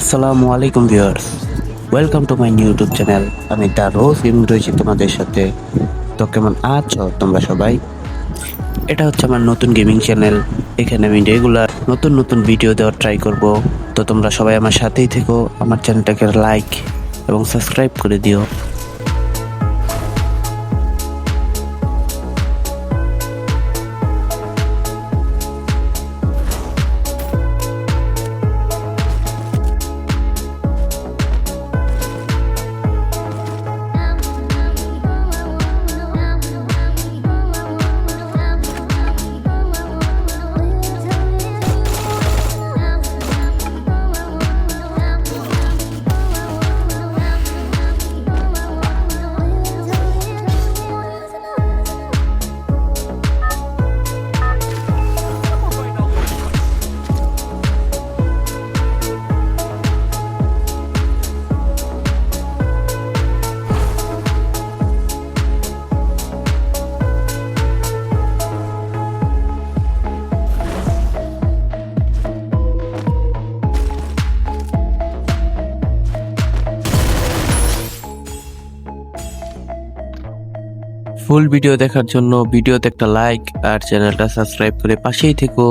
আসসালামু আলাইকুম viewers, welcome to my new YouTube channel. আমি দ্য রোজ গেমিং রয়েছি তোমাদের সাথে। তো কেমন আছো তোমরা সবাই? এটা হচ্ছে আমার নতুন গেমিং চ্যানেল। এখানে আমি রেগুলার নতুন নতুন ভিডিও দেওয়ার ট্রাই করব। তো তোমরা সবাই আমার সাথেই থেকো, আমার চ্যানেলটাকে লাইক এবং সাবস্ক্রাইব করে দিও। ফুল ভিডিও দেখার জন্য ভিডিওতে একটা লাইক আর চ্যানেলটা সাবস্ক্রাইব করে পাশেই থেকো।